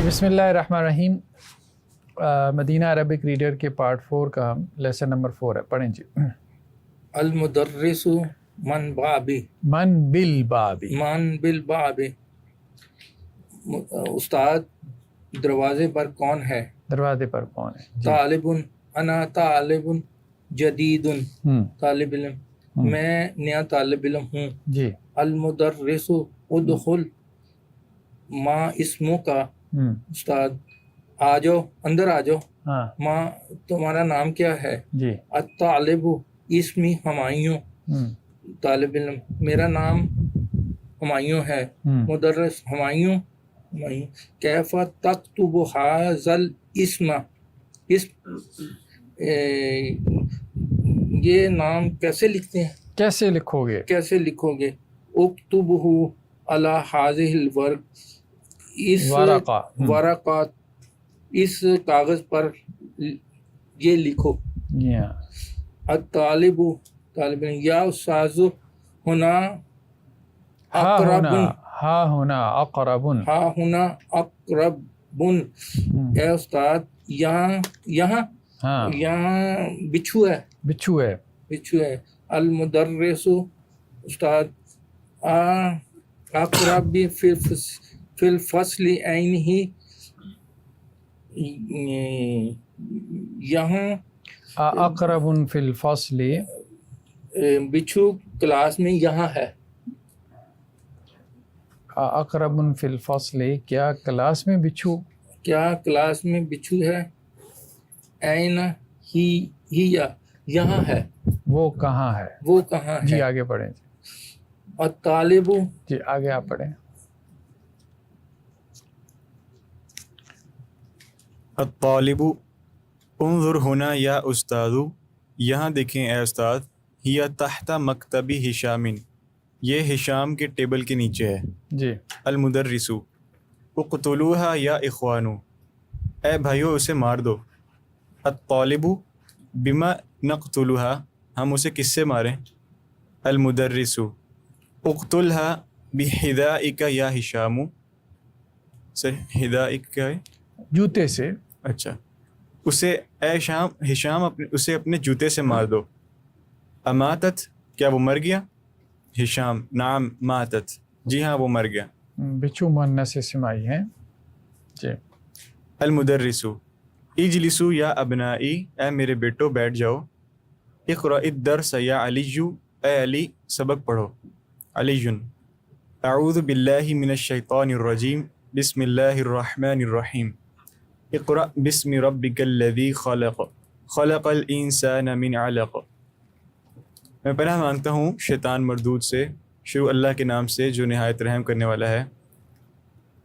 بسم اللہ الرحمن الرحیم. مدینہ عربک ریڈر کے پارٹ 4 کا لیسن نمبر 4 ہے. پڑھیں جی. المدرس من بابی من بالبابی. من بالباب، استاد دروازے پر کون ہے؟ دروازے پر کون ہے؟ جی. طالب، انا طالب جدید، طالب علم، میں نیا طالب علم ہوں. جی. المدرس ادخل، ما اسمو کا، استاد آ جاؤ، اندر آ جاؤ. ہاں. ما تمہارا نام کیا ہے؟ جی. الطالب اسمی ہمایوں، طالب علم میرا نام ہمایوں ہے. مدرس ہمایوں، کیف تکتب ھذا الاسم، یہ نام کیسے لکھتے ہیں؟ کیسے لکھو گے؟ کیسے لکھو گے؟ اکتبہ علی ھذہ الورق، اس ورقات، اس کاغذ پر یہ لکھو. الطالب، طالب علم، یا استاذ ہونا اقربن، ہا ہونا اقربن، ہا ہونا اقربن، اے استاد یہاں بچھو ہے، بچھو ہے. بچھو ہے. المدرس، استاد اقرب فی الفصل عین ہی، یہاں اقرب فی الفصل، بچھو کلاس میں یہاں ہے. اقرب فی الفصل، کیا کلاس میں بچھو؟ کیا کلاس میں بچھو ہے؟ عین ہی، یہاں ہے. وہ کہاں ہے؟ وہ کہاں ہے. جی آگے پڑھیں. الطالب، جی آگے آپ پڑھیں. الطالب انظر ہونا یا استاد، یہاں دیکھیں اے استاد. ہی تحت مکتب ہشام، یہ ہشام کے ٹیبل کے نیچے ہے. جی. المدرس اقتلوها یا اخوانو، اے بھائیو اسے مار دو. الطالب بما نقتلها، ہم اسے کس سے ماریں؟ المدرس اقتلها بحذائک یا ہشام، سر حذائک کیا ہے؟ جوتے سے. اچھا، اسے اے ہشام اسے اپنے جوتے سے مار دو. اماتت، کیا وہ مر گیا؟ ہشام نعم ماتت، جی ہاں وہ مر گیا. بچھو مؤنث سمائی ہے. جی. المدرس اجلسوا یا ابنائی، اے میرے بیٹو بیٹھ جاؤ. اقرأ الدرس یا علی، اے علی سبق پڑھو. علی اعوذ باللہ من الشیطان الرجیم، بسم اللہ الرحمن الرحیم. اقرأ بسم ربک الذی خلق، خلق الانسان من علق. میں پناہ مانگتا ہوں شیطان مردود سے، شروع اللہ کے نام سے جو نہایت رحم کرنے والا ہے.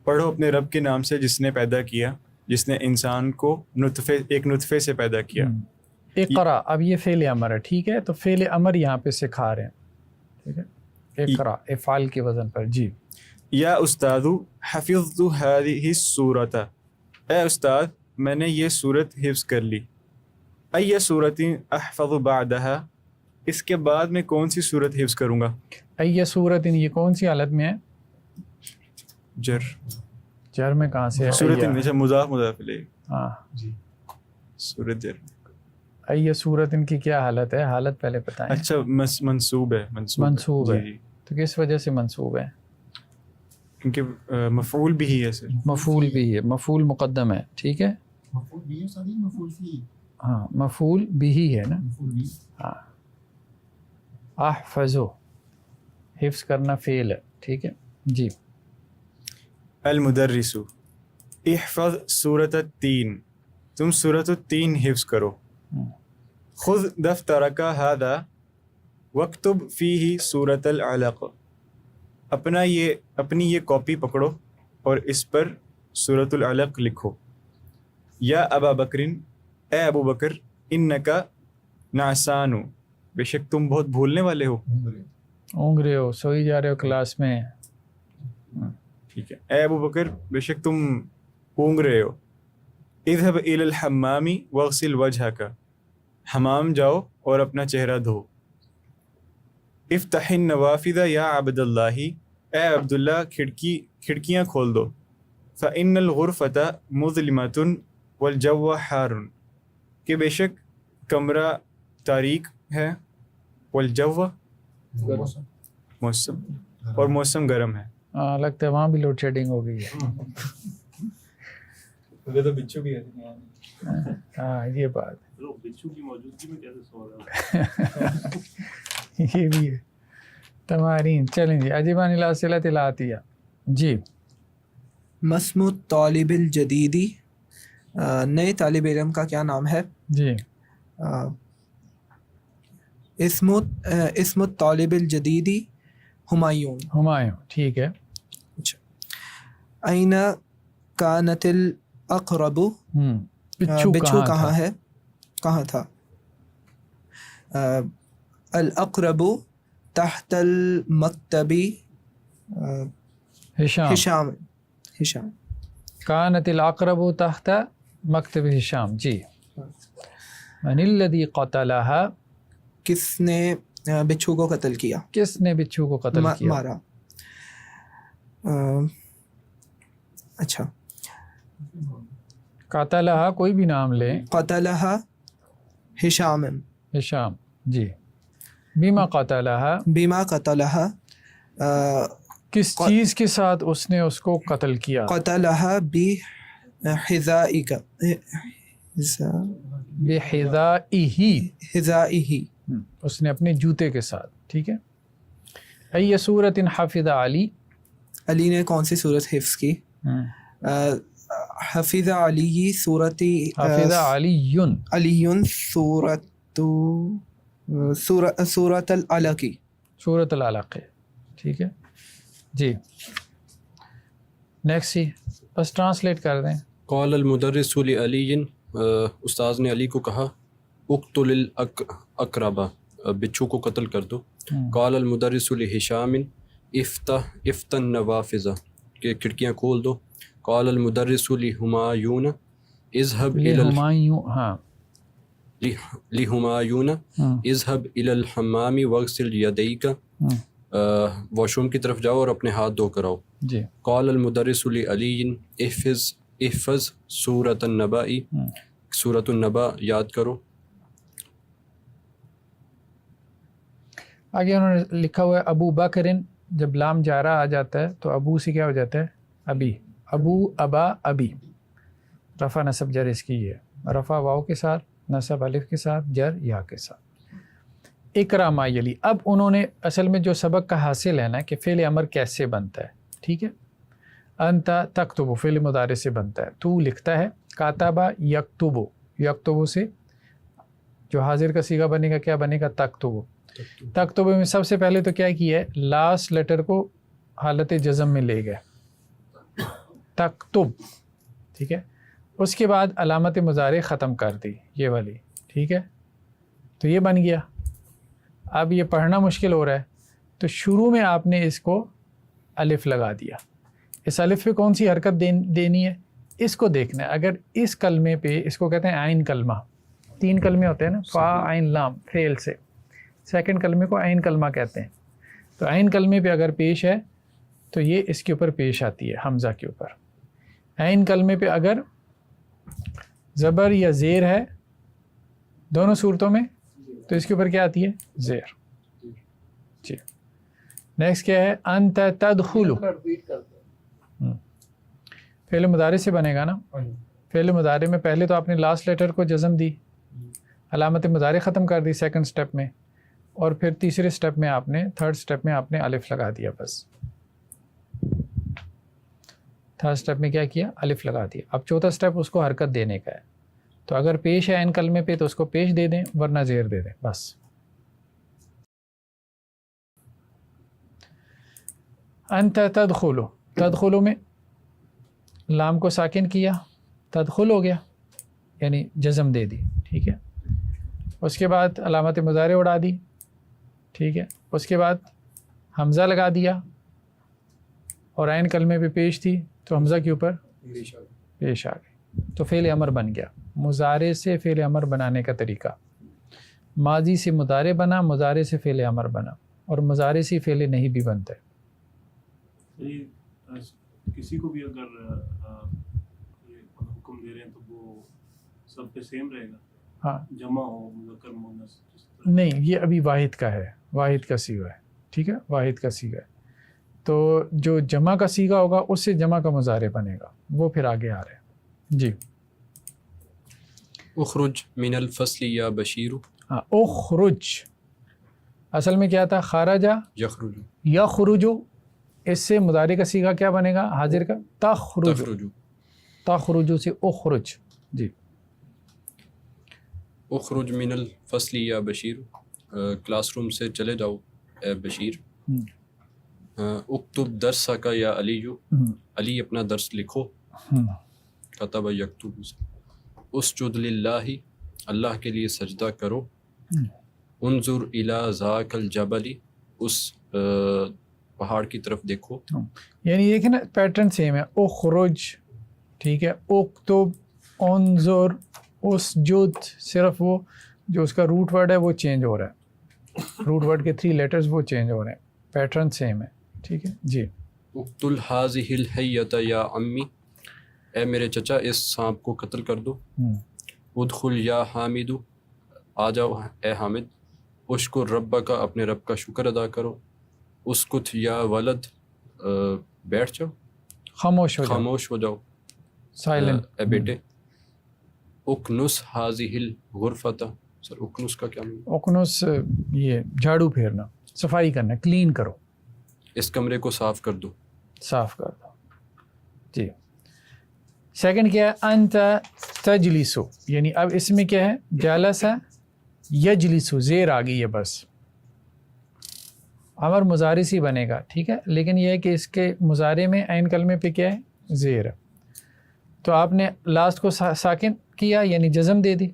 پڑھو اپنے رب کے نام سے جس نے پیدا کیا، جس نے انسان کو ایک نطفے سے پیدا کیا. اقرا، اب یہ فعل امر ہے، ٹھیک ہے، تو فعل امر یہاں پہ سکھا رہے ہیں، ٹھیک ہے. اقرا افعال کے وزن پر. جی. یا استاد حفظت هذه السورۃ، اے استاد میں نے یہ سورت حفظ کر لی. ای سورۃ احفظ بعدها، اس کے بعد میں کون سی سورت حفظ کروں گا؟ ای صورت، یہ کون سی حالت میں ہے؟ جر میں کہاں سے ہے؟ سورت مضاف الیہ. ہاں جی سورت جر. ای صورت ان کی کیا حالت ہے؟ حالت پہلے بتائیں. اچھا منصوب ہے. منصوب ہے. جی. تو کس وجہ سے منصوب ہے؟ کیونکہ مفعول بھی ہی ہے سر. مفعول بھی ہے، مفعول مقدم ہے، ٹھیک ہے. ہاں مفعول بھی ہے نا. ہاں. احفظو حفظ کرنا فعل ہے، ٹھیک ہے. جی. المدرس احفظ سورۃ التین، تم سورۃ التین حفظ کرو. خذ دفترک ھذا واکتب فیہ سورۃ العلق، اپنی یہ کاپی پکڑو اور اس پر سورۃ العلق لکھو. یا ابا بکر، اے ابو بکر، انک نعسان، بے شک تم بہت بھولنے والے ہو. اونگ رہے ہو، سوئی جا رہے ہو کلاس میں. ٹھیک ہے. اے ابو بکر بے شک تم اونگ رہے ہو. اذهب الى الحمام واغسل وجهک، حمام جاؤ اور اپنا چہرہ دھو. افتح النوافذ یا عبد اللہ، اے عبداللہ کھڑکیاں کھول دو. فإن الغرفة مظلمة والجو حار کہ بے شک کمرہ تاریک ہے، والجو موسم اور موسم گرم ہے. لگتا ہے وہاں بھی لوڈ شیڈنگ ہو گئی ہے. تو بچوں بھی ہے. ہاں یہ بات بچوں کی موجودگی میں کیسے سو رہا ہے؟ یہ بھی ہے. تمارین چلیں جی. عجیبان الاسئلۃ الآتیہ. جی مسم الطالب الجدیدی، نئے طالب علم کا کیا نام ہے؟ جی اسم الطالب الجدیدی ہمایون. ہمایوں ٹھیک ہے. این کانت الاقرب، بچھو کہاں ہے، کہاں تھا؟ الاقرب تحت المکتبی ہشام. ہشام. کانت الاقرب تحت مکتب ہشام. جی من الذی قتلها، کس نے بچھو کو قتل کیا؟ کس نے بچھو کو قتل کیا؟ مارا. اچھا، قتلها کوئی بھی نام لیں. قتلها ہشام. ہشام. جی بما قتلها، بما قتلها، کس چیز کے ساتھ اس نے اس کو قتل کیا؟ قتلها بحذائک، بحذائه، حذائه، اس نے اپنے جوتے کے ساتھ. ٹھیک ہے. ای سورۃ حفظ علی، علی نے کون سی صورت حفظ کی؟ حفظ علی صورت، حفظ علی علی سورت العلق. سورۃ العلق. ٹھیک ہے جی. نیکسٹ جی بس ٹرانسلیٹ کر دیں. قال المدرس لعلی، استاذ نے علی کو کہا، اقتل الاقربا، بچھو کو قتل کر دو. قال المدرس لہشام، افتح النوافذ، کہ کھڑکیاں کھول دو. قال المدرس لہمایون، اذهب لہمایون اذهب الى الحمام واغسل یدیک، واش روم کی طرف جاؤ اور اپنے ہاتھ دھو کر آؤ. جی. قال المدرس لعلی، احفظ سورۃ النبأ، سورۃ النبأ یاد کرو. آگے انہوں نے لکھا ہوا ہے ابو بکرن، جب لام جارہ آ جاتا ہے تو ابو سے کیا ہو جاتا ہے؟ ابی. ابو، ابا، ابی. رفع نصب جر اس کی ہے. رفع واو کے ساتھ، نصب الف کے ساتھ، جر یا کے ساتھ. اقرا ما یلی. اب انہوں نے اصل میں جو سبق کا حاصل ہے نا کہ فعل امر کیسے بنتا ہے. ٹھیک ہے. انت تکتبو فعل مضارع سے بنتا ہے. تو لکھتا ہے. کاتبہ یکتبو، یکتبو سے جو حاضر کا صیغہ بنے گا کیا بنے گا؟ تکتبو. تکتبو میں سب سے پہلے تو کیا کیا ہے؟ لاسٹ لیٹر کو حالت جزم میں لے گئے. تکتب. ٹھیک ہے. اس کے بعد علامت مضارع ختم کر دی یہ والی. ٹھیک ہے. تو یہ بن گیا. اب یہ پڑھنا مشکل ہو رہا ہے تو شروع میں آپ نے اس کو الف لگا دیا. اس الف پہ کون سی حرکت دینی ہے اس کو دیکھنا ہے. اگر اس کلمے پہ، اس کو کہتے ہیں عین کلمہ، 3 کلمے ہوتے ہیں نا، فا عین لام فعل سے، سیکنڈ کلمے کو عین کلمہ کہتے ہیں. تو عین کلمے پہ اگر پیش ہے تو یہ اس کے اوپر پیش آتی ہے حمزہ کے اوپر. عین کلمے پہ اگر زبر یا زیر ہے دونوں صورتوں میں تو اس کے اوپر کیا آتی ہے؟ زیر. جی. نیکسٹ کیا ہے؟ انت تدخلو، فعل مضارع سے بنے گا نا. فعل مضارع میں پہلے تو آپ نے لاسٹ لیٹر کو جزم دی، علامت مضارع ختم کر دی سیکنڈ سٹیپ میں، اور پھر تیسرے سٹیپ میں آپ نے، تھرڈ سٹیپ میں آپ نے الف لگا دیا. بس تھرڈ سٹیپ میں کیا کیا؟ الف لگا دیا. اب چوتھا سٹیپ اس کو حرکت دینے کا ہے. تو اگر پیش ہے عین کلمے پہ تو اس کو پیش دے دیں، ورنہ زیر دے دیں. بس انت تدخلو، تدخلو میں لام کو ساکن کیا، تدخل ہو گیا یعنی جزم دے دی. ٹھیک ہے. اس کے بعد علامت مضارع اڑا دی. ٹھیک ہے. اس کے بعد حمزہ لگا دیا اور عین کلمے پہ پیش تھی تو حمزہ کے اوپر پیش آ گئی. تو فعل امر بن گیا. مضارع سے فعل امر بنانے کا طریقہ، ماضی سے مضارع بنا، مضارع سے فعل امر بنا، اور مضارع سے فعل نہیں بھی بنتا ہے. کسی کو بھی اگر یہ حکم دے رہے ہیں تو وہ سب پہ سیم رہے گا؟ ہاں جمع ہو مذکر مؤنث نہیں، یہ ابھی واحد کا ہے، واحد کا صیغہ ہے، ٹھیک ہے، واحد کا صیغہ ہے. تو جو جمع کا صیغہ ہوگا اس سے جمع کا مضارع بنے گا، وہ پھر آگے آ رہے ہیں. جی اخرج من الفصل یا بشیر. ہاں، اخرج اصل میں کیا تھا؟ خارجہ یخرج. یخرج، اس سے مضارع کا صیغہ کیا بنے گا حاضر کا؟ تخرج. تخرج. تخرج سے اخرج. جی اخرج من الفصل یا بشیر. کلاس روم سے چلے جاؤ اے بشیر. اکتب درس کا یا علی. علی اپنا درس لکھو. کتب یکتب. اسجد للہ، اللہ کے لیے سجدہ کرو. انظر الی ذاک الجبل، اس پہاڑ کی طرف دیکھو. یعنی دیکھیں نا پیٹرن سیم ہے. اخرج، ٹھیک ہے، اکتب، انظر، اسجد، صرف وہ جو اس کا روٹ ورڈ ہے وہ چینج ہو رہا ہے، روٹ ورڈ کے 3 لیٹرز وہ چینج ہو رہے ہیں، پیٹرن سیم ہے. ٹھیک ہے جی. اقتل هذه الحیۃ یا عمی، اے میرے چچا اس سانپ کو قتل کر دو. ادخل یا حامد، آ جاؤ اے حامد. اشکر رب کا، اپنے رب کا شکر ادا کرو. اسکت یا ولد، بیٹھ جاؤ، خاموش ہو جاؤ، خاموش ہو جاؤ سائلنٹ. اے بیٹے. اکنس هذه الغرفۃ، سر اکنس کا کیا معنی؟ اکنس یہ جھاڑو پھیرنا، صفائی کرنا، کلین کرو، اس کمرے کو صاف کر دو. صاف کر دو. جی سیکنڈ کیا ہے؟ انت تجلسو، یعنی اب اس میں کیا ہے؟ جالس ہے، یجلسو زیر آ گئی ہے، بس امر مضارع سی بنے گا. ٹھیک ہے، لیکن یہ ہے کہ اس کے مضارع میں عین کلمے پہ کیا ہے؟ زیر. تو آپ نے لاسٹ کو ساکن کیا یعنی جزم دے دی،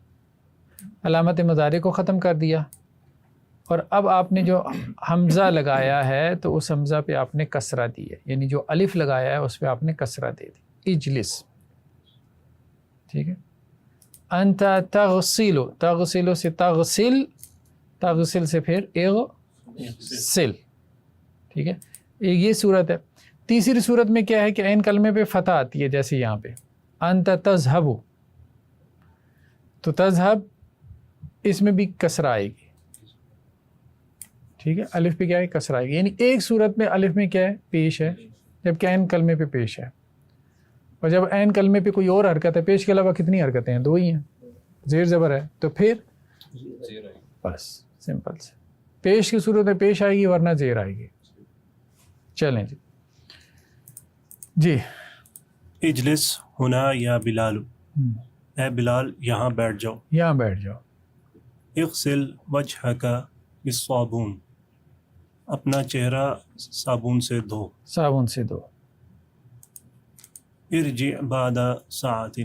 علامت مضارع کو ختم کر دیا، اور اب آپ نے جو حمزہ لگایا ہے تو اس حمزہ پہ آپ نے کسرہ دی ہے، یعنی جو الف لگایا ہے اس پہ آپ نے کسرہ دے دی. اجلس. ٹھیک ہے. انت تغسل، تغسل سے تغسل، تغسل سے پھر اغسل. ٹھیک ہے، یہ صورت ہے. تیسری صورت میں کیا ہے کہ عین کلمے پہ فتح آتی ہے، جیسے یہاں پہ انت تذهب، تو تذهب اس میں بھی کسرہ آئے گی. ٹھیک ہے، الف پہ کیا ہے؟ کسرہ آئے گی. یعنی ایک صورت میں الف میں کیا ہے؟ پیش ہے، جبکہ عین کلمے پہ پیش ہے. اور جب عین کلمے پہ کوئی اور حرکت ہے، پیش کے علاوہ کتنی حرکتیں ہیں؟ 2 ہی ہیں. زیر زبر ہے تو پھر بس سمپل سے پیش کی صورت میں پیش آئے گی، ورنہ زیر آئے گی. چلیں جی. جی اجلس ہونا یا بلال، اے بلال یہاں بیٹھ جاؤ. یہاں بیٹھ جاؤ. اغسل وجہک بالصابون، اپنا چہرہ صابن سے دھو. صابن سے دو. ارجع بعد ساعت،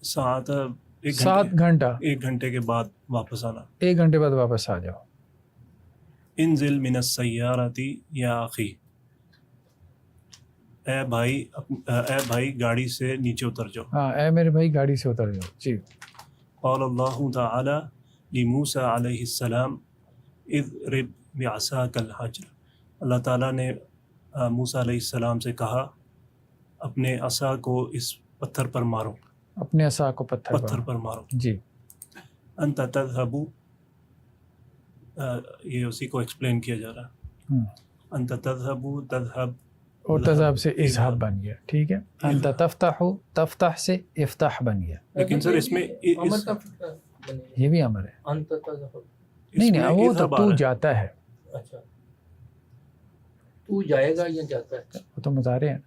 ساعت 7 گھنٹہ، 1 گھنٹے کے بعد واپس آنا. 1 گھنٹے بعد واپس آ جاؤ. انزل من السیارۃ یا اخی، اے بھائی گاڑی سے نیچے اتر جاؤ. ہاں اے میرے بھائی گاڑی سے اتر جاؤ. جی. قال اللہ تعالی لموسیٰ علیہ السلام اضرب بعصاک الحجر، اللہ تعالیٰ نے موسیٰ علیہ السلام سے کہا اپنے عصا کو اس پتھر پر مارو. اپنے عصا کو پتھر پر مارو. جی. انت تذهب، یہ اسی کو ایکسپلین کیا جا رہا ہے. انت تذهب، اور تذہب سے اذهب بن گیا. ٹھیک ہے. انت تفتح، تفتح سے افتح بن گیا. لیکن سر اس میں یہ بھی امر ہے. انت تذهب، نہیں وہ تو جاتا ہے. اچھا تو جائے گا یا جاتا ہے؟ وہ تو مضارع ہے.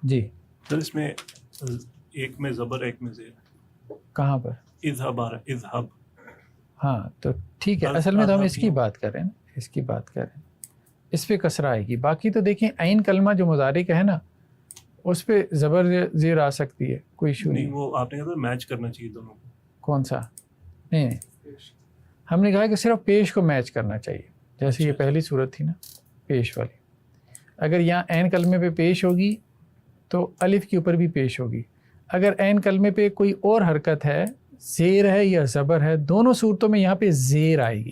جی. سر اس میں ایک میں زبر ایک میں زیر. کہاں پر؟ اذهب آ رہا ہے، اذهب. ہاں تو ٹھیک ہے. اصل میں تو ہم اس کی بات کر رہے ہیں نا، اس کی بات کر رہے ہیں. اس پہ کسرہ آئے گی. باقی تو دیکھیں عین کلمہ جو مضارع کا ہے نا اس پہ زبر زیر آ سکتی ہے، کوئی ایشو نہیں نہیں. وہ آپ نے کہا تھا میچ کرنا چاہیے دونوں کو. کون سا؟ نہیں ہم نے کہا کہ صرف پیش کو میچ کرنا چاہیے، جیسے یہ پہلی صورت تھی نا پیش والی. اگر یہاں عین کلمے پہ پیش ہوگی تو الف کے اوپر بھی پیش ہوگی. اگر عین کلمے پہ کوئی اور حرکت ہے، زیر ہے یا زبر ہے، دونوں صورتوں میں یہاں پہ زیر آئے گی.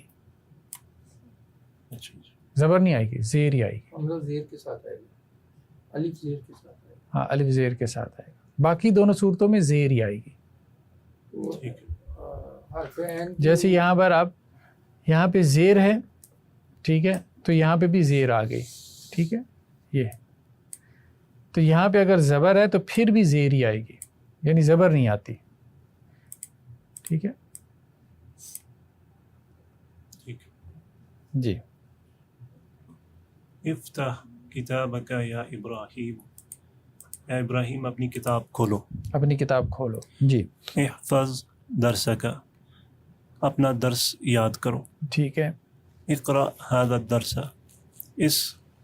زبر نہیں آئے گی، زیر ہی آئے گی. حمزہ زیر کے ساتھ آئے گا، الف زیر کے ساتھ آئے گا. ہاں الف زیر کے ساتھ آئے گا. باقی دونوں صورتوں میں زیر ہی آئے گی. ٹھیک ہے. حرف عین جیسے یہاں پر اب یہاں پہ زیر ہے، ٹھیک ہے، تو یہاں پہ بھی زیر آ گئی، ٹھیک ہے. یہ تو یہاں پہ اگر زبر ہے تو پھر بھی زیر ہی آئے گی، یعنی زبر نہیں آتی. ٹھیک ہے ٹھیک ہے. جی. افتح کتابک یا ابراہیم، اے ابراہیم اپنی کتاب کھولو. اپنی کتاب کھولو. جی احفظ درسک، اپنا درس یاد کرو. ٹھیک ہے. اقرأ هذا الدرس، اس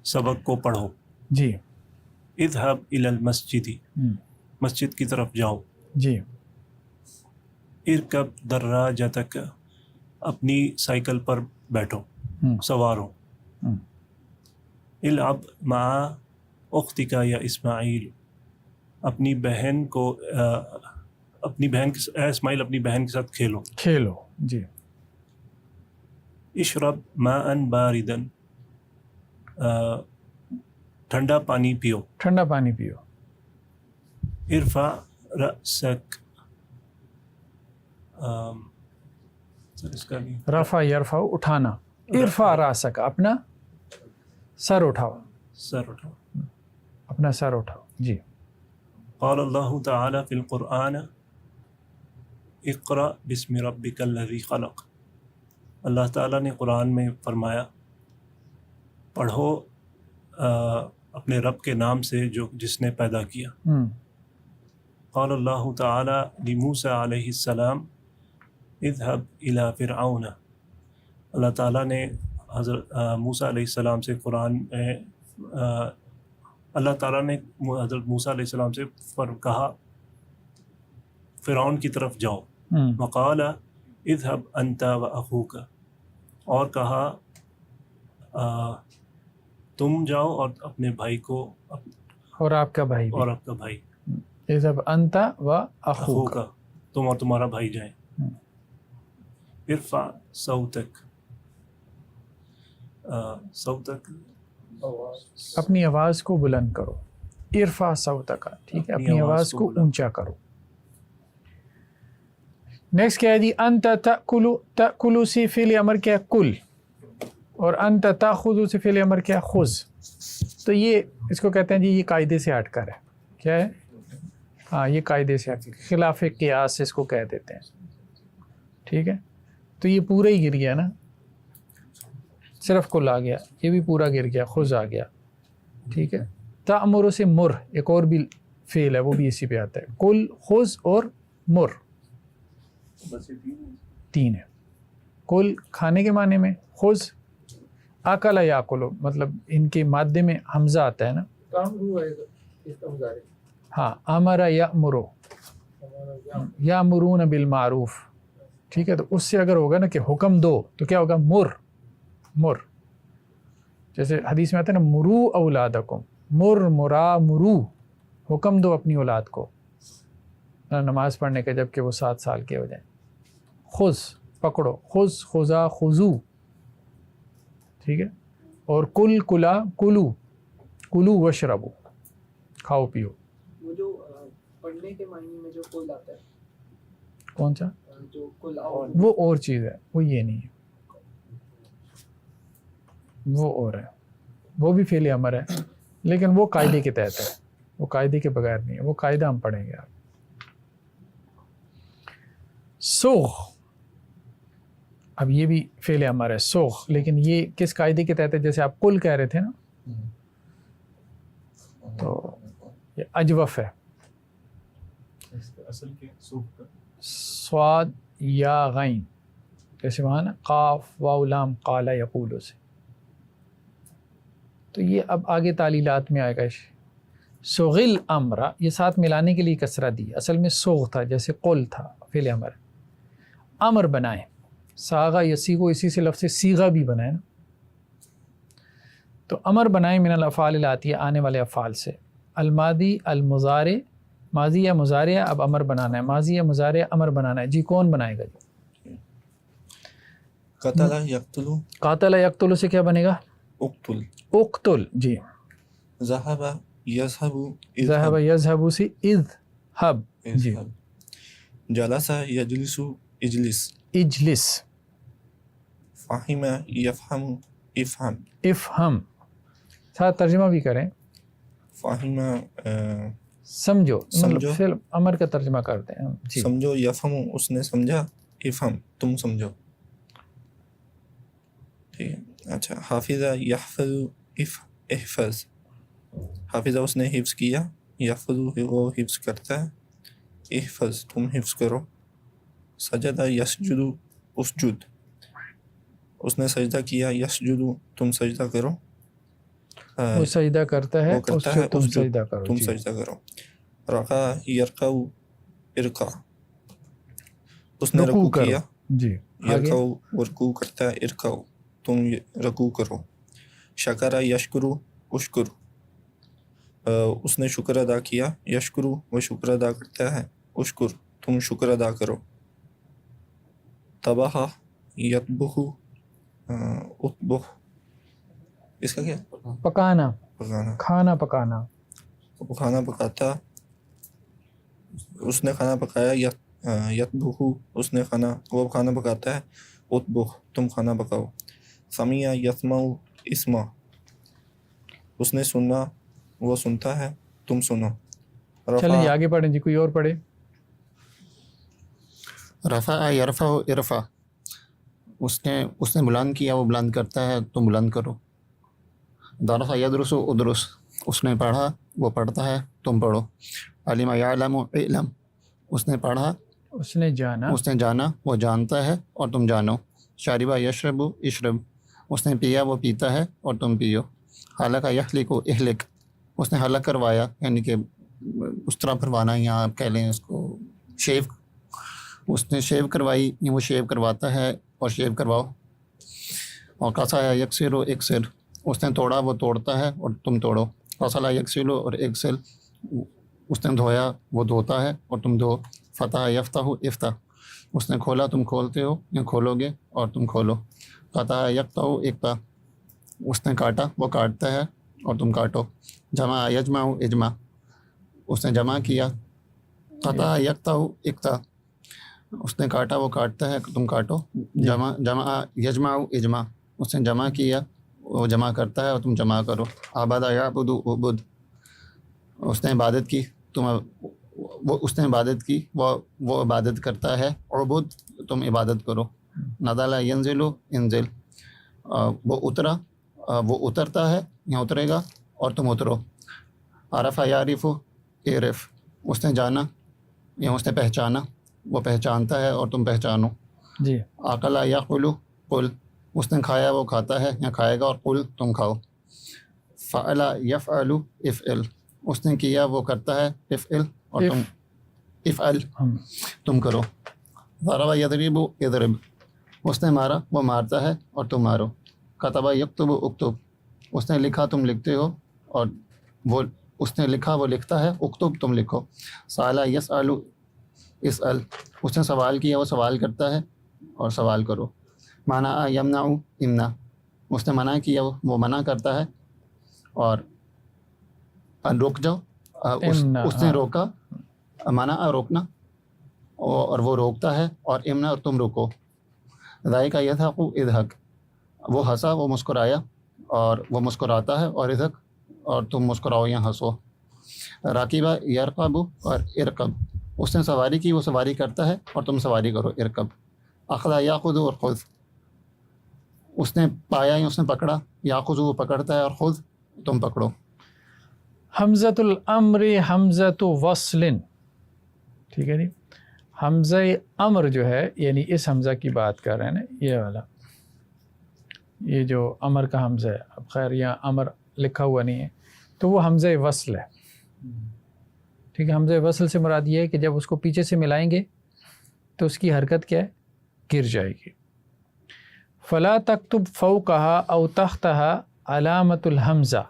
سبق کو پڑھو. جی. اذهب الى المسجد، مسجد کی طرف جاؤ. جی. ارکب دراجتک، اپنی سائیکل پر بیٹھو، سوار ہو. العب مع اختک یا اسماعیل، اپنی بہن کو اپنی بہن کے اے اسماعیل اپنی بہن کے ساتھ کھیلو. کھیلو. جی. اشرب ماء باردا، ٹھنڈا پانی پیو. ٹھنڈا پانی پیو. ارفع رأسک، سر اس کا نہیں، رفع یرفع اٹھانا. ارفع راسک، اپنا سر اٹھاؤ. سر اٹھاؤ. اپنا سر اٹھاؤ. جی. قال اللہ تعالی فی القرآن اقرأ بسم ربک الذی خلق، اللہ تعالیٰ نے قرآن میں فرمایا پڑھو اپنے رب کے نام سے جو جس نے پیدا کیا. قال اللہ تعالی لموسیٰ علیہ السلام اذهب الى فرعون، اللہ تعالیٰ نے حضرت موسیٰ علیہ السلام سے قرآن میں اللہ تعالیٰ نے حضرت موسیٰ علیہ السلام سے کہا فرعون کی طرف جاؤ. وقال اذهب انت واخوک، اور کہا تم جاؤ اور اپنے بھائی کو اور آپ کا بھائی بھی. اور آپ کا بھائی. اذهب انت و اخوک، کا تم اور تمہارا بھائی جائیں. ارفع صوتک، صوتک اپنی آواز کو بلند کرو. ارفع صوتک، ٹھیک ہے، اپنی آواز کو اونچا کرو. نیکسٹ کیا ہے جی؟ انت تأکلو. تأکلو سے فعل امر کیا؟ کل. اور انت تاخذ سے فعل امر کیا؟ خذ. تو یہ اس کو کہتے ہیں جی یہ قاعدے سے ہٹ کر ہے. کیا ہے؟ ہاں یہ قاعدے سے ہٹ، خلاف قیاس اس کو کہہ دیتے ہیں. ٹھیک ہے، تو یہ پورا ہی گر گیا نا، صرف کل آ گیا، یہ بھی پورا گر گیا، خذ آ گیا. ٹھیک ہے. تأمر سے مر، ایک اور بھی فعل ہے وہ بھی اسی پہ آتا ہے. کل، خذ اور مر، تین ہے. کل کھانے کے معنی میں، خذ اکل یاکلو، مطلب ان کے مادے میں حمزہ آتا ہے نا. کام ہوا ہے اس کا مظاہرے. ہاں امر یامرو، یامرون بالمعروف. ٹھیک ہے، تو اس سے اگر ہوگا نا کہ حکم دو تو کیا ہوگا؟ مر. مر جیسے حدیث میں آتا ہے نا مرو اولادکم، مر مرا مرو، حکم دو اپنی اولاد کو نماز پڑھنے کا جب کہ وہ 7 سال کے ہو جائیں. خذ پکڑو، خذ خذا خذو. ٹھیک ہے. اور کل کلا کلو، کلو وشربو، کھاؤ پیو. وہ جو پڑھنے کے معنی میں جو کل آتا ہے، کون سا؟ جو کل وہ اور چیز ہے، وہ یہ نہیں ہے، وہ اور ہے، وہ بھی فعل امر ہے لیکن وہ قاعدے کے تحت ہے، وہ قاعدے کے بغیر نہیں ہے. وہ قاعدہ ہم پڑھیں گے. آپ سوغ، اب یہ بھی فعل امر ہے سوغ، لیکن یہ کس قاعدے کے تحت ہے؟ جیسے آپ کل کہہ رہے تھے نا، تو یہ اجوف ہے. صاد یا غین، جیسے وہاں نا قاف واو لام قال یقول سے. تو یہ اب آگے تعلیلات میں آئے گا. سغل امرا، یہ ساتھ ملانے کے لیے کسرہ دی، اصل میں سوغ تھا، جیسے قل تھا فعل امر. امر بنائیں، ساغا یسیغو، اسی سے لفظ سیغا بھی بنائیں نا. تو امر بنائیں من الافعال الاتیہ، آنے والے افعال سے. الماضی المضارع، ماضی یا مضارع اب امر بنانا ہے، ماضی یا مضارع امر بنانا ہے. جی کون بنائے گا؟ جی قتل یقتلو، قاتل یقتل سے کیا بنے گا؟ اقتل اقتل جی. ذهب يذهب ذهب یذهب سے اذهب جی. اذهب جلس يجلس اجلس اجلس. فهم يفهم افهم افہم. ساتھ ترجمہ بھی کریں. فهم سمجھو مطلب سمجھو. فعل امر کا ترجمہ کرتے ہیں ہم جی. سمجھو یفهم اس نے سمجھا افهم تم سمجھو. ٹھیک ہے. اچھا حافظ یحفظ احفظ حافظ اس نے حفظ کیا یحفظ وہ حفظ کرتا ہے احفظ تم حفظ کرو. سجد یسجد اسجد اس نے سجدہ کیا یسجد تم سجدہ کرو. وہ سجدہ کرتا ہے وہ کرتا اس ہے سے تم اسجد سجدہ کرو تم جی. سجدہ کرو. رقا یرقع ارقع اس نے رکوع رکوع کرو کیا جی. آگے یرقع رکوع کرتا ہے ارقع تم رکوع کرو. شکر یشکر اشکر اس نے شکر ادا کیا یشکر وہ شکر ادا کرتا ہے اشکر تم شکر ادا کرو. طبخ یطبخ اطبخ اس کا کیا پکانا پکانا کھانا پکانا. وہ کھانا پکاتا اس نے کھانا پکایا یطبخ اس نے وہ کھانا پکاتا ہے اطبخ تم کھانا پکاؤ. سمیع یسمع اسمع اس نے سنا وہ سنتا ہے تم سنو. چلیں جی آگے پڑھیں جی. کوئی اور پڑھے. رفع یرفع ارفع اس نے بلند کیا وہ بلند کرتا ہے تم بلند کرو. درس یدرس ادرس اس نے پڑھا وہ پڑھتا ہے تم پڑھو. علم یعلم علم اس نے پڑھا اس نے جانا اس نے جانا وہ جانتا ہے اور تم جانو. شاربہ یشرب اشرب اس نے پیا وہ پیتا ہے اور تم پیو. حلق یحلق اہلک اس نے حلق کروایا یعنی کہ اس طرح پروانا یا آپ کہہ لیں اس کو شیو اس نے شیو کروائی یا وہ شیو کرواتا ہے اور شیو کرواؤ. اور قصا یکسر و اکسر اس نے توڑا وہ توڑتا ہے اور تم توڑو. قصلا یکسل اور اکسل اس نے دھویا وہ دھوتا ہے اور تم دھو. فتح یفتح افتح اس نے کھولا تم کھولتے ہو یا کھولو گے اور تم کھولو. قطع یقطع اقطع اس نے کاٹا وہ کاٹتا ہے اور تم کاٹو. جمع یجمع اجمع اس نے جمع کیا. قطع یقطع اقطع اس نے کاٹا وہ کاٹتا ہے تم کاٹو. جمع یجمع اجمع اس نے جمع کیا وہ جمع کرتا ہے اور تم جمع کرو. عبد یعبد عبد اس نے عبادت کی اس نے عبادت کی وہ عبادت کرتا ہے. عبد تم عبادت کرو. نزل ینزل انزل وہ اترا وہ اترتا ہے یا اترے گا اور تم اترو. عرف یعرف اعرف اس نے جانا یا اس نے پہچانا وہ پہچانتا ہے اور تم پہچانو. جی. عقل یعقل قل اس نے کھایا وہ کھاتا ہے یا کھائے گا اور قل تم کھاؤ. فعل یفعل افعل اس نے کیا وہ کرتا ہے افعل اور تم افعل تم کرو. ضرب یضرب اضرب اس نے مارا وہ مارتا ہے اور تم مارو. کتب یکتب اکتب اس نے لکھا تم لکھتے ہو اور وہ اس نے لکھا وہ لکھتا ہے. اکتب تم لکھو. سأل یسأل اسأل اس نے سوال کیا وہ سوال کرتا ہے اور سوال کرو. منع یمنع امنع اس نے منع کیا وہ منع کرتا ہے اور رک جاؤ اس نے روکا. منع روکنا اور وہ روکتا ہے اور امنع اور تم رکو. ذائقہ یضحک اضحک وہ ہنسا وہ مسکرایا اور وہ مسکراتا ہے اور اضحک اور تم مسکراؤ یا ہنسو. راکبہ یرقب اور ارقب اس نے سواری کی وہ سواری کرتا ہے اور تم سواری کرو. ارقب. اخذ یاخذ اور خذ اس نے پایا یا اس نے پکڑا. یاخذ وہ پکڑتا ہے اور خذ تم پکڑو. حمزۃ الامر حمزۃ وصل ٹھیک ہے جی. حمزہ امر جو ہے یعنی اس حمزہ کی بات کر رہے ہیں نا یہ والا یہ جو امر کا حمزہ ہے. اب خیر یہاں امر لکھا ہوا نہیں ہے تو وہ حمزہ وصل ہے. ٹھیک ہے. حمزہ وصل سے مراد یہ ہے کہ جب اس کو پیچھے سے ملائیں گے تو اس کی حرکت کیا ہے گر جائے گی. فلا تکتب فوقہا او تحتہا علامت الحمزہ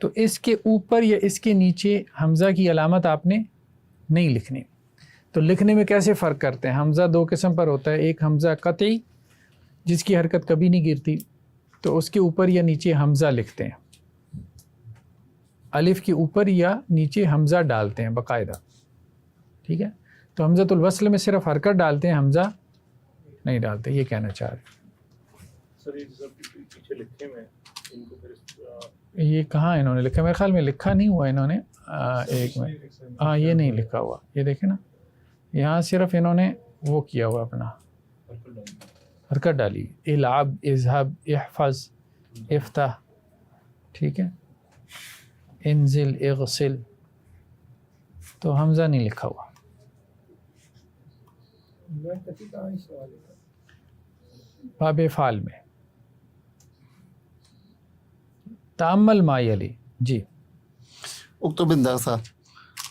تو اس کے اوپر یا اس کے نیچے حمزہ کی علامت آپ نے نہیں لکھنی. تو لکھنے میں کیسے فرق کرتے ہیں؟ حمزہ دو قسم پر ہوتا ہے. ایک حمزہ قطعی جس کی حرکت کبھی نہیں گرتی تو اس کے اوپر یا نیچے حمزہ لکھتے ہیں, الف کے اوپر یا نیچے حمزہ ڈالتے ہیں باقاعدہ, ٹھیک ہے. تو حمزۃ الوصل میں صرف حرکت ڈالتے ہیں, حمزہ نہیں ڈالتے, یہ کہنا چاہ رہے. یہ کہاں انہوں نے لکھا؟ میرے خیال میں لکھا نہیں ہوا انہوں نے, ایک میں, ہاں یہ نہیں لکھا ہوا, یہ دیکھیں نا, یہاں صرف انہوں نے وہ کیا ہوا اپنا حرکت ڈالی, العب, اذهب, احفظ, افتح, ٹھیک ہے, انزل, اغسل, تو حمزہ نہیں لکھا ہوا. باب افعال میں تأمل ما یلی. جی اکتب الدرس,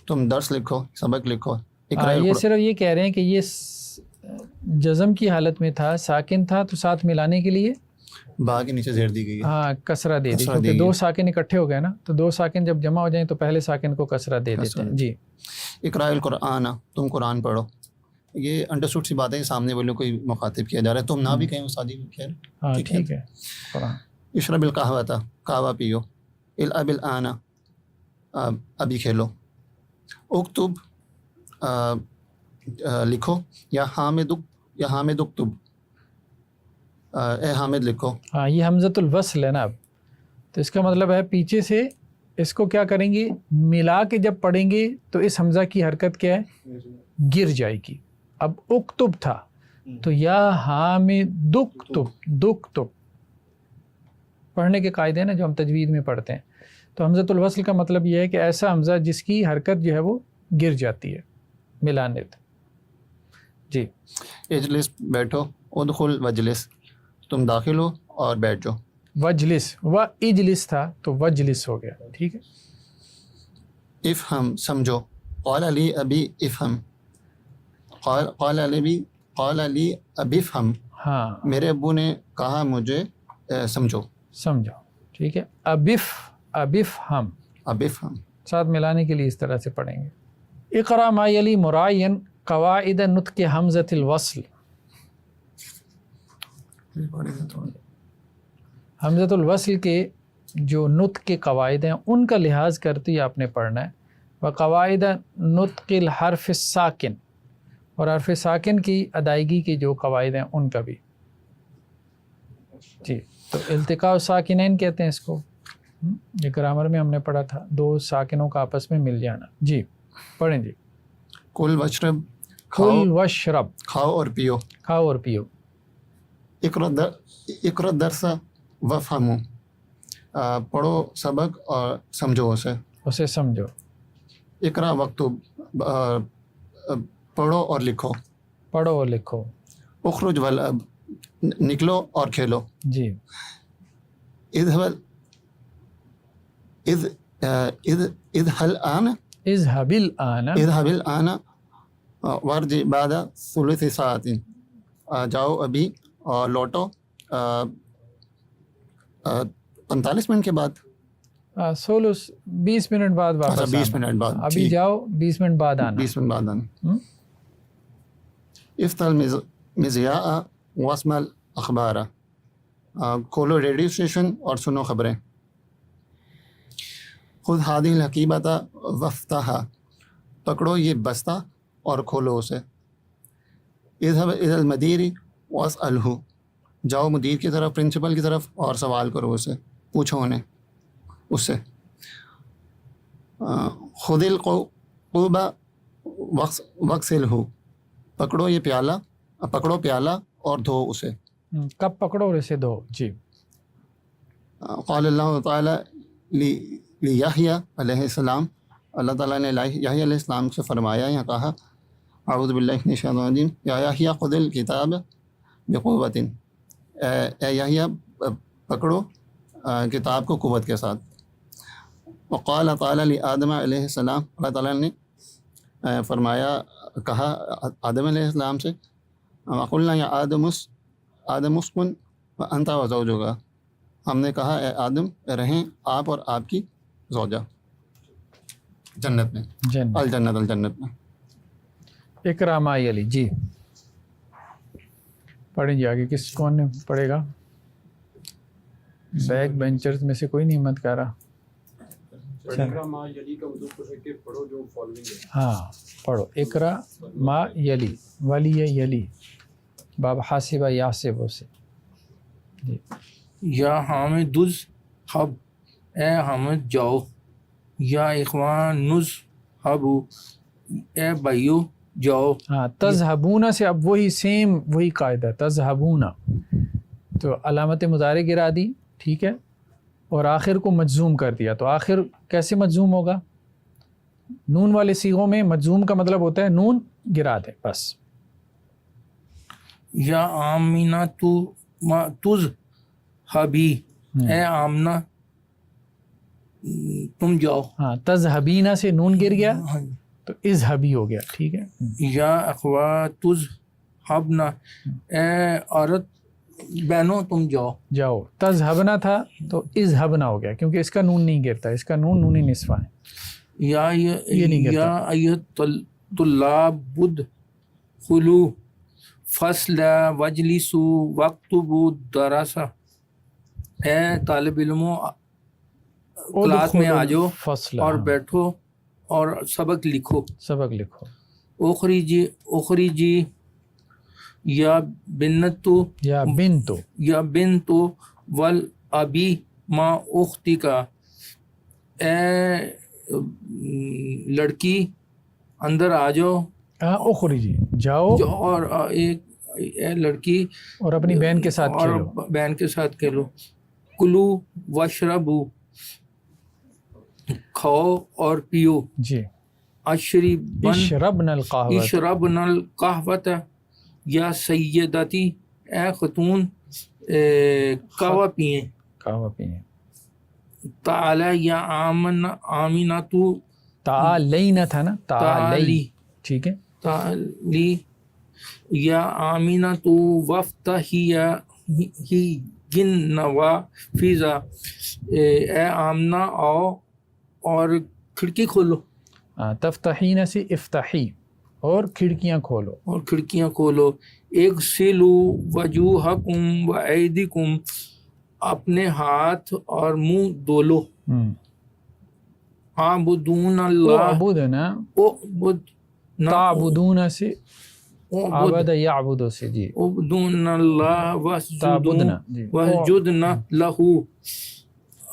تم درس لکھو, سبق لکھو. یہ صرف یہ کہہ رہے ہیں کہ یہ جزم کی حالت میں تھا, ساکن تھا, تو ساتھ ملانے کے لیے با کے نیچے زیر دی گئی ہے. ہاں کسرہ دے دی, کیونکہ دو ساکن اکٹھے ہو گئے نا, تو دو ساکن جب جمع ہو جائیں تو پہلے ساکن کو کسرہ دے دیتے ہیں. جی اقراء القرآن, تم قرآن پڑھو. یہ انڈرسٹوڈ سی بات ہے, سامنے والوں کوئی مخاطب کیا جا رہا ہے, تم نہ بھی کہیں استادی. خیر ہاں ٹھیک ہے. قرآن اشرب القہوۃ, قہوہ پیو. العب الآن, ابھی کھیلو. اکتب, لکھو. یا حامد, یا حامد اکتب, اے حامد لکھو. ہاں یہ حمزۃ الوصل ہے نا اب, تو اس کا مطلب ہے پیچھے سے اس کو کیا کریں گے, ملا کے جب پڑھیں گے تو اس حمزہ کی حرکت کیا ہے, گر جائے گی. اب اکتب تھا تو یا حامد دکتب, دکتب پڑھنے کے قاعدے ہیں نا جو ہم تجوید میں پڑھتے ہیں. تو حمزۃ الوصل کا مطلب یہ ہے کہ ایسا حمزہ جس کی حرکت جو ہے وہ گر جاتی ہے ملانے. جی اجلس, بیٹھو. ادخل وجلس, تم داخل ہو اور بیٹھ جاؤ. وجلس, و اجلس تھا تو وجلس ہو گیا, ٹھیک ہے. افہم, سمجھو. قال علی ابی افہم, قال علی ابی افہم, ہاں میرے ابو نے کہا مجھے سمجھو. سمجھو, ٹھیک ہے. ابف, ابف ہم, اب افہم. ساتھ ملانے کے لیے اس طرح سے پڑھیں گے. اقرا ما یلی مراعین قواعد نطق حمزۃ الوصل. حمزۃ الوصل کے جو نطق کے قواعد ہیں ان کا لحاظ کرتے ہی آپ نے پڑھنا ہے. وقواعد نطق الحرف الساکن, اور حرف ساکن کی ادائیگی کے جو قواعد ہیں ان کا بھی. جی تو التقاء ساکنین کہتے ہیں اس کو, یہ گرامر میں ہم نے پڑھا تھا, دو ساکنوں کا آپس میں مل جانا. جی پڑھیں جی. کل وشرب, کھاؤ, کل وشرب, کھاؤ اور پیو. کھاؤ اور پیو. اقرأ الدرس وفہمو, پڑھو سبق اور سمجھو اسے. اسے سمجھو. اقرأ وکتب, پڑھو اور لکھو. پڑھو اور لکھو. اخرج والعب, نکلو اور کھیلو. جی اذهب الآن, اذهب الآن, اذهب الآن وارجع بعد ثلث ساعت, جاؤ ابھی اور لوٹو 45 منٹ کے بعد. 20 منٹ بعد واپس 20 منٹ بعد, ابھی جاؤ 20 منٹ بعد آنا. 20 منٹ بعد آنا. افتح المذیاع واسمع الاخبار, کھولو ریڈیو اسٹیشن اور سنو خبریں. خذ هذه الحقیبۃ وافتحها, پکڑو یہ بستہ اور کھولو اسے. اذهب الى المدیر واسألہ, جاؤ مدیر کی طرف, پرنسپل کی طرف اور سوال کرو اسے, پوچھو انہیں اس سے. خذ القوب واغسلہ, پکڑو یہ پیالہ, پکڑو پیالہ اور دھو اسے. کب پکڑو اور اسے دھو. جی قال اللہ تعالی لیحییٰ علیہ السلام, اللہ تعالیٰ نے یحییٰ علیہ السلام سے فرمایا یا کہا, اعوذ باللہ من الشیطان الرجیم, یا یحییٰ خذ الکتاب بقوۃ, اے یحییٰ پکڑو کتاب کو قوت کے ساتھ. وقال تعالیٰ لآدم علیہ السلام, اللہ تعالیٰ نے فرمایا, کہا آدم علیہ السلام سے, وقلنا یا آدم اسکن وانت وزوجک, ہم نے کہا اے آدم رہیں آپ اور آپ کی زوجہ جنت میں, الجنت میں. اقرا ما یلی. جی پڑھیں جی آگے, کون نے پڑھے گا؟ بیک بینچرز میں سے کوئی نہیں ہمت کر رہا. اقرا ما یلی کا مطلب تو ہے کہ پڑھو جو فالوئنگ ہے. ہاں پڑھو اقرا ما یلی ولی یلی باب حاسبہ یاسبہ سے. جی یا حامدز حب اے حامد جاؤ. یا اخوان نز حبو اے بھائیو جاؤ. ہاں تذہبون سے اب وہی سیم وہی قاعدہ تذہبون تو علامت مضارع گرا دی ٹھیک ہے اور آخر کو مجزوم کر دیا. تو آخر کیسے مجزوم ہوگا؟ نون والے صیغوں میں مجزوم کا مطلب ہوتا ہے نون گرا دے بس. یا آمینہ تو ما تز حبی اے آمنہ تم جاؤ. ہاں تذہبینہ سے نون گر گیا ہاں. تو اذہبی ہو گیا ٹھیک ہے. یا اخواتز حبنا اے عورت بہنوں تم جاؤ. جاؤ. تذہبنا تھا تو اذہبنا ہو گیا کیونکہ اس کا نون نہیں گرتا, اس کا نون نون نصفہ ہے. یا نہیں کرتا. یا ایھا طلاب ادخلوا فصل واجلسوا واکتبوا دراسا اے طالب علموں کلاس میں آ جاؤ فصل اور بیٹھو اور سبق لکھو. سبق لکھو. اخرجی یا بنتو یا بنتو یا بنتو ول ابی ما اختی کا اے لڑکی اندر آ جاؤ. اخرجی جاؤ اور ایک اے لڑکی اور اپنی بہن کے ساتھ اور کھیلو. بہن کے ساتھ کھیلو. کلو واشربو کھاؤ اور پیو. جی اشربن القہوۃ اشربن القہوۃ یا سیدتی اے خاتون قہوہ پئیں. قہوہ پئیں. تعالی یا آمینہ تو تعالینا تھا نا تعالی ٹھیک ہے. تعالی یا آمینہ تو وفتحی ہی گن نوافذ اے آمنہ آؤ اور کھڑکی کھولو. تفتحین سے افتحی اور کھڑکیاں کھولو. اور کھڑکیاں کھولو. اغسلوا وجوہکم وایدیکم اپنے ہاتھ اور منہ دھو لو. عابدون اللہ عبودنا تعبدون سے عبد یعبد سے. جی عبدون اللہ تعبدنا. جی وسجدنا لہو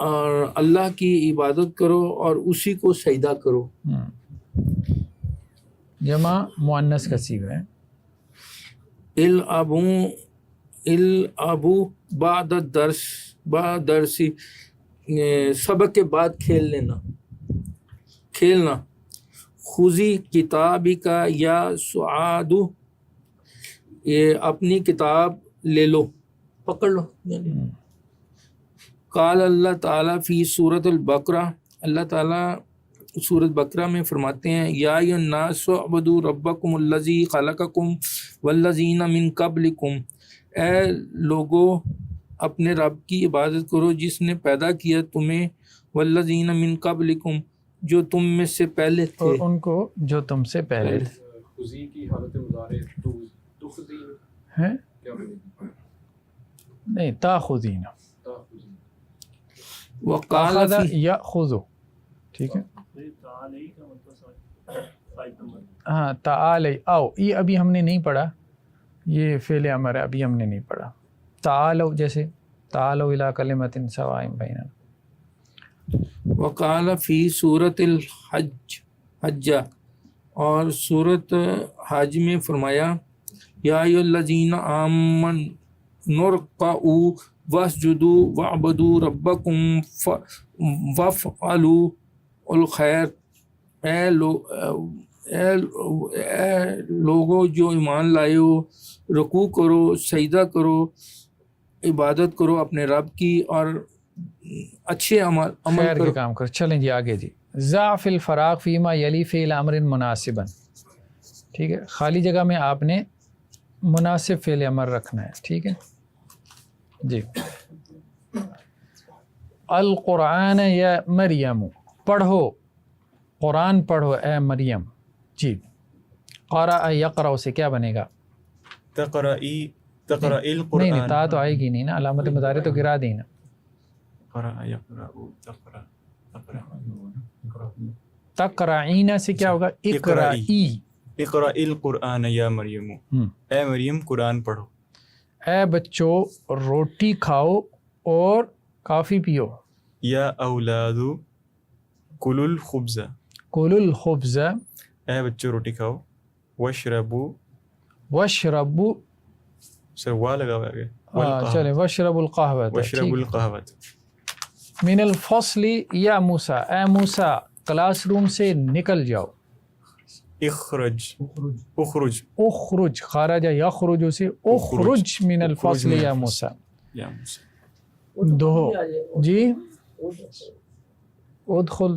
اور اللہ کی عبادت کرو اور اسی کو سجدہ کرو. جمع مؤنث کا صیغہ ہے. العبوا بعد الدرس درسی سبق کے بعد کھیلنا. خذی کتابی کا یا سعاد یہ اپنی کتاب لے لو پکڑ لو. قال اللہ تعالیٰ فی سورۃ البقرہ اللہ تعالیٰ سورۃ بقرہ میں فرماتے ہیں یا ایھا الناس اعبدوا ربکم الذی خلقکم والذین من قبلکم اے لوگو اپنے رب کی عبادت کرو جس نے پیدا کیا تمہیں والذین من قبلکم جو تم میں سے پہلے تھے. اور ان کو جو تم سے پہلے تھے. خذی کی حالت مضارع تخذی ہے کیا بنے گی؟ نہیں تاخذین وقال اخذ فی یاخذ ٹھیک ہے. ہاں تعالی آؤ یہ ابھی ہم نے نہیں پڑھا, یہ فعل امر ہے ابھی ہم نے نہیں پڑھا. تعالو جیسے تعالو الی کلمۃ سواء بیننا. وقال فی سورۃ الحج اور سورۃ حج میں فرمایا یا ایھا الذین آمنوا ارکعوا واسجدوا واعبدوا ربکم وافعلوا الخیر اے لوگوں جو ایمان لائے ہو رکوع کرو سجدہ کرو عبادت کرو اپنے رب کی اور اچھے عمل خیر کرو. کے کام کرو. چلیں جی آگے جی. ضعف الفراغ فیما یلی فعل امر مناسبا ٹھیک ہے. خالی جگہ میں آپ نے مناسب فعل امر رکھنا ہے ٹھیک ہے جی. القرآن یا مریم پڑھو قرآن پڑھو اے مریم. جی قرأ یقرأ سے کیا بنے گا؟ تقرئی نہیں القرآن. تا تو آئے گی نہیں نا, علامت مضارع تو گرا دی نا. قرأ يقرأ تقرأ تقرأ تقرعین سے کیا ہوگا؟ اقرائی. اقرأ القرآن یا مریم، اے مریم قرآن پڑھو. اے بچو روٹی کھاؤ اور کافی پیو. یا اولاد کلوا الخبز، کلوا الخبز، اے بچو روٹی کھاؤ. واشربوا، واشربوا، سر وا لگا ہوا ہے، چلے واشربوا القہوۃ. واشربوا القہوۃ. من الفصل یا موسیٰ، اے موسیٰ کلاس روم سے نکل جاؤ. اخرج، اخرج، اخرج، خرج یخرج سے اخرج من الفصل یا موسیٰ. یا موسیٰ. دو جی ادخل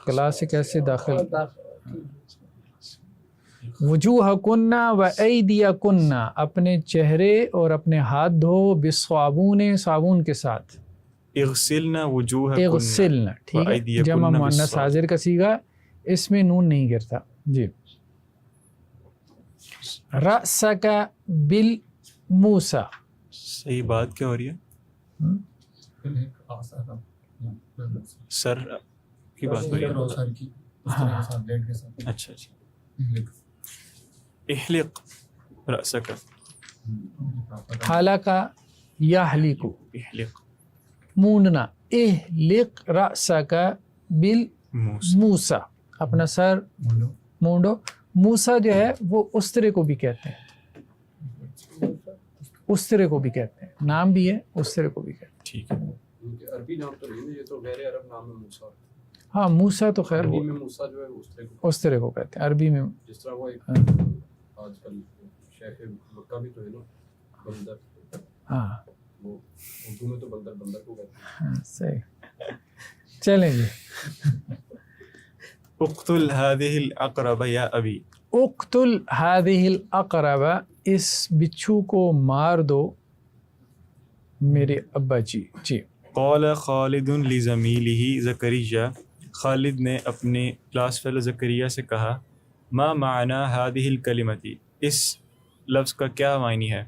کلاس سے کیسے داخل. وجوہکن و ایدیکن، اپنے چہرے اور اپنے ہاتھ دھو، بالصابون، صابون کے ساتھ. اغسلنا وجوہکن، اغسلنا، ٹھیک ہے، جمع مؤنث حاضر کا صیغہ، اس میں نون نہیں گرتا. جی رأسک بالموسیٰ، صحیح بات کیا ہو رہی ہے؟ سر کی بات ہو رہی ہے. اچھا اچھا. احلق رأسک، حلق یحلق، احلق مونڈنا. احلق رأسک بالموسیٰ، اپنا سر مونڈو. موسیٰ جو ہے وہ استرے کو بھی کہتے ہیں، استرے کو بھی کہتے ہیں، نام بھی ہے، استرے کو بھی کہتے ہیں. ٹھیک ہے. عربی نام تو نہیں ہے، یہ تو غیر عرب نام ہے موسیٰ. ہاں موسیٰ تو خیر عربی وہ میں موسیٰ جو ہے استرے کو، استرے کو کہتے ہیں عربی میں. جس طرح وہ ایک آج کل شیخ مکہ بھی تو ہے نا بندر، ہاں وہ اردو میں تو بندر بندر کو کہتے ہیں. ہاں صحیح. چلیں جی. اقتل هذه العقرب یا ابی، اقتل هذه العقرب، اس بچھو کو مار دو میرے ابا جی. جی قال خالد لزمیلہ زکریا، خالد نے اپنے کلاس فیلو زکریا سے کہا، ما معنی هذه الکلمۃ، اس لفظ کا کیا معنی ہے؟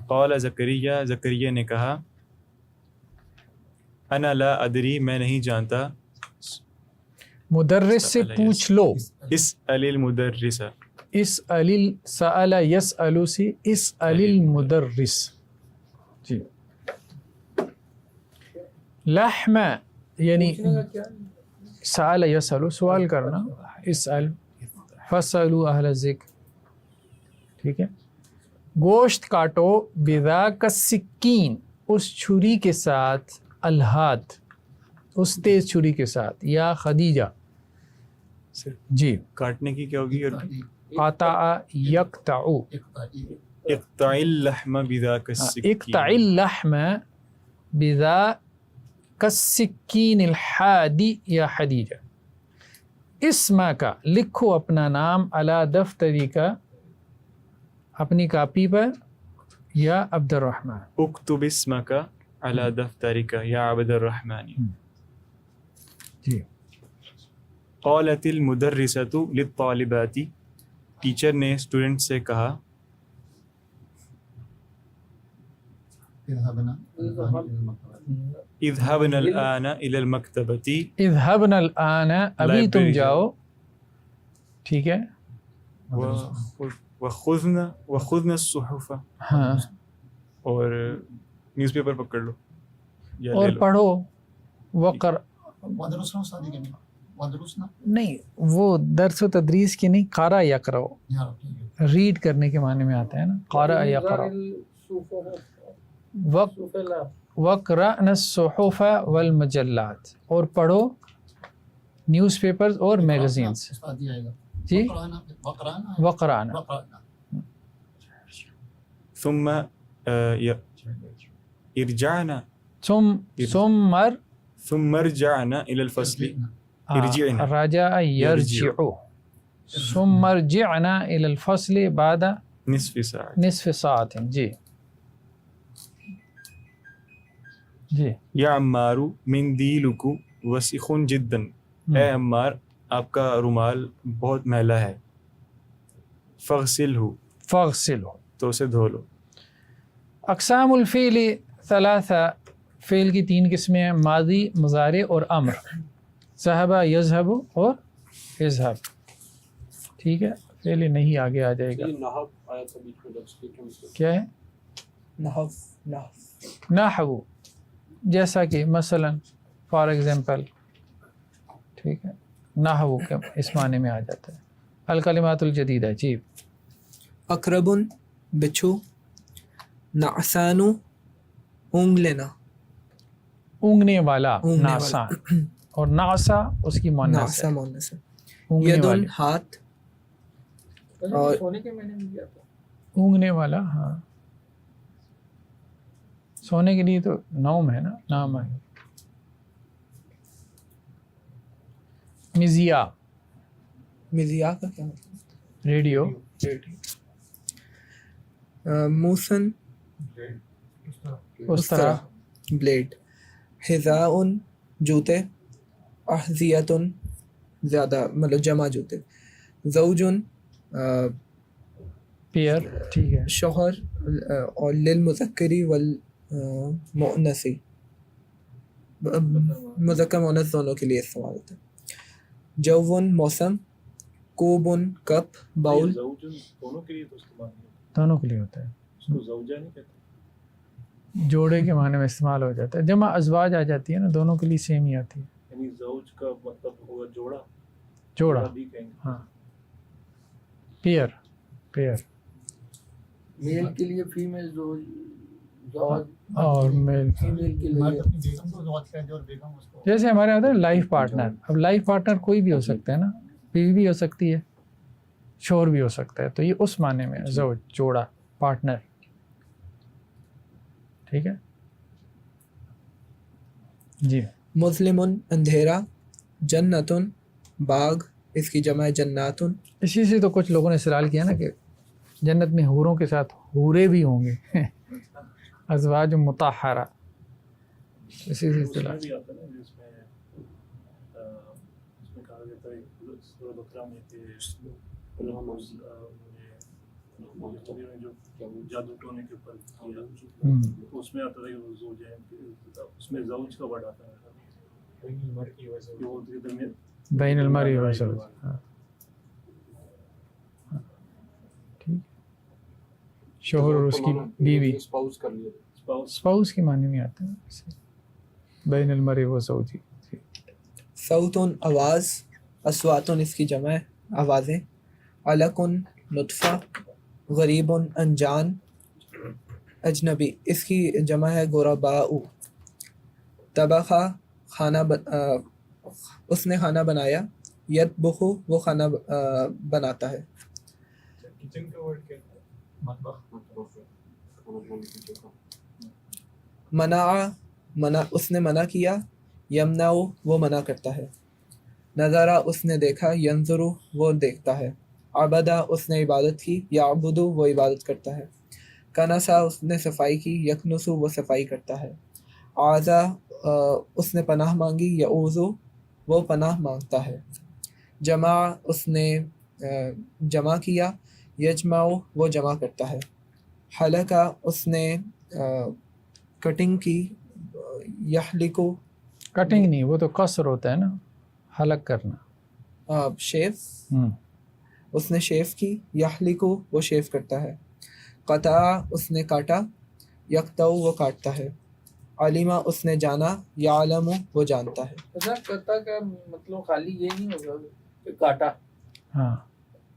قال زکریا، زکریا نے کہا، انا لا ادری، میں نہیں جانتا. مدرس سے پوچھ لو. اسأل المدرس، اسأل سأل یسأل سے اسأل المدرس. جی لحم یعنی سأل یسأل سوال کرنا، اسأل، فاسألوا اہل الذکر. ٹھیک ہے. گوشت کاٹو بذاک السکین، اس چھری کے ساتھ، الہات، اس تیز چھری کے ساتھ. یا خدیجہ. جی کاٹنے کی کیا ہوگی؟ قطع یقطع، اقطع اللحم بذاک السکین، اقطع اللحم بذاک السکین الحادی. یا خدیجہ اسم کا، لکھو اپنا نام، علی دفتری کا، اپنی کاپی پر، یا عبد الرحمن. اکتب اسمک علی دفترک یا عبد الرحمن. جی قالت المدرسۃ للطالبات، ٹیچر نے اسٹوڈنٹ سے کہا، اذهبنا الآن إلى المكتبة، اذهبنا الآن، ابھی تم جاؤ، ٹھیک ہے. وخذنا الصحف، ہاں اور نیوز پیپر پکڑ لو یا لے اور لو. پڑھو. نہیں وہ درس و تدریس کی نہیں، قارا یقرأ، ریڈ کرنے کے معنی میں آتا ہے نا، قارا یقرأ. وقرأنا الصحف والمجلات، اور پڑھو نیوز پیپرز اور میگزینز. جی وقرأنا. ثم ارجعنا، ثم رجعنا إلى الفصل، ارجعنا، رجع يرجع، ثم رجعنا إلى الفصل بعد نصف ساعة. جی جی. یا عمار مندیلک وسخ جدا، اے عمار آپ کا رومال بہت میلا ہے. فاغسلہ، فاغسلہ، تو اسے دھو لو. اقسام الفعل ثلاثہ، فعل کی 3 قسمیں ہیں، ماضی، مضارع اور امر، ذہبہ، یذہب اور اذہب. ٹھیک ہے، فعل نہیں آگے آ جائے گا. کیا ہے؟ نحو، جیسا کہ مثلا فار ایگزامپل، ٹھیک ہے، نحو کے اس معنی میں آ جاتا ہے. الکلمات الجدیدہ. جی. اقرب بچھو، نعسان اونگ لینا، اونگنے والا، اونگنے ناسا، والا، اور ناسا اس کی مؤنث نعسا ہے، مؤنث ہے. اونگنے یدن والی، ہاتھ، اور اونگنے والا. ہاں، سونے کے لیے تو نوم ہے نا، نام ہے. مزیا، مزیا کا کیا مطلب؟ ریڈیو. موسن اس طرح. بلیڈ. حذاء جوتے، احذیۃ زیادہ مطلب جمع جوتے. زوجن پیئر. ٹھیک ہے. شوہر، اور للمذکری والمؤنثی، مذکر مؤنث دونوں کے لیے استعمال ہوتا ہے. جوون موسم، کوبن کپ، باؤل. دونوں کے لیے تو استعمال نہیں ہوتا، دونوں کے لیے ہوتا ہے، اس کو زوجہ نہیں کہتے. جوڑے کے معنی میں استعمال ہو جاتا ہے. جمع ازواج آ جاتی ہے نا، دونوں کے لیے سیم ہی آتی ہے. یعنی زوج کا مطلب ہوگا جوڑا، جوڑا. بھی کہیں گے. ہاں، پیئر. پیئر میل کے لیے فیمیل زوج، اور میل. فیمیل کے لیے جیسے ہمارے یہاں ہوتا ہے لائف پارٹنر. اب لائف پارٹنر کوئی بھی ہو سکتا ہے نا، بیوی بھی ہو سکتی ہے، شوہر بھی ہو سکتا ہے. تو یہ اس معنی میں زوج، جوڑا، پارٹنر. ٹھیک ہے. جی. مظلم اندھیرا، جنتن باغ، اس کی جمع ہے جناتن. اسی سے تو کچھ لوگوں نے سوال کیا نا کہ جنت میں حوروں کے ساتھ حورے بھی ہوں گے، ازواج مطہرہ. اسی سے اس سوال. میں بھی آتا ہے نا جس میں کہا جاتا ہے سورہ بقرہ میں کہ جو جادو ٹونے کے اوپر کیا، تو اس میں آتا تھا کہ وہ زوج ہے، اس میں زوج کا ورڈ آتا ہے کہ وہ کے درمیان بین المرء والزوج. ہاں. ٹھیک. شوہر اور اس کی بیوی، اسپاؤس کے معنی میں آتا ہے بین المرء والزوج. صوتن آواز، اصواتن اس کی جمع ہے آوازیں. علقن نطفہ، غریبن انجان اجنبی، اس کی جمع ہے غرباء. طبخہ کھانا اس نے کھانا بنایا. یطبخ وہ کھانا بناتا ہے. کچن کا ورڈ کیا ہے؟ مطبخ. منع اس نے منع کیا. یمنع وہ منع کرتا ہے. نظرہ اس نے دیکھا. ینظر وہ دیکھتا ہے. عبدہ اس نے عبادت کی. یعبد وہ عبادت کرتا ہے. کنسا اس نے صفائی کی. یکنس وہ صفائی کرتا ہے. عازا اس نے پناہ مانگی. یعوذ وہ پناہ مانگتا ہے. جمع اس نے جمع کیا. یجمع وہ جمع کرتا ہے. حلقہ اس نے کٹنگ کی. یحلق کٹنگ نہیں، وہ تو قصر ہوتا ہے نا، حلق کرنا. شیف اس نے شیف کی. یحلق وہ شیف کرتا ہے. قطع اس نے کاٹا. یقطع وہ کاٹتا ہے. علمہ اس نے جانا. یعلم وہ جانتا ہے. قطع کا مطلب خالی یہ نہیں ہوگا کہ کاٹا، ہاں،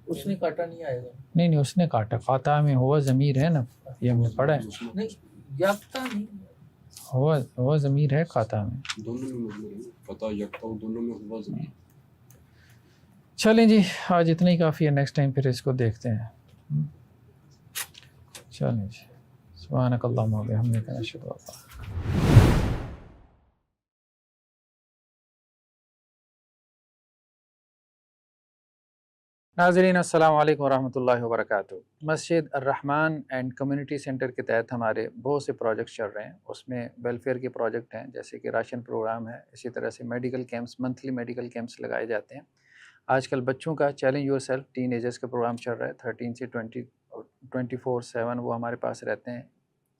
اس نے کاٹا نہیں آئے گا. نہیں اس نے کاٹا. قاطع میں ہوا ضمیر ہے نا، یہ ہم نے پڑھا ہے. نہیں، یافتہ نہیں. ہوا ضمیر ہے قاطع میں. دونوں میں قطع یکتا دونوں میں ہوا ضمیر. چلیں جی، آج اتنا ہی کافی ہے. نیکسٹ ٹائم پھر اس کو دیکھتے ہیں. چلیں جی. سبحانک اللہم و بحمدک اشہد ان لا الہ الا انت. ناظرین السلام علیکم ورحمۃ اللہ وبرکاتہ. مسجد الرحمن اینڈ کمیونٹی سینٹر کے تحت ہمارے بہت سے پروجیکٹس چل رہے ہیں. اس میں ویلفیئر کے پروجیکٹ ہیں، جیسے کہ راشن پروگرام ہے. اسی طرح سے medical camps, monthly medical camps لگائے جاتے ہیں. آج کل بچوں کا challenge your self ten agers کا پروگرام چل رہا ہے. 13 سے 24/7 وہ ہمارے پاس رہتے ہیں.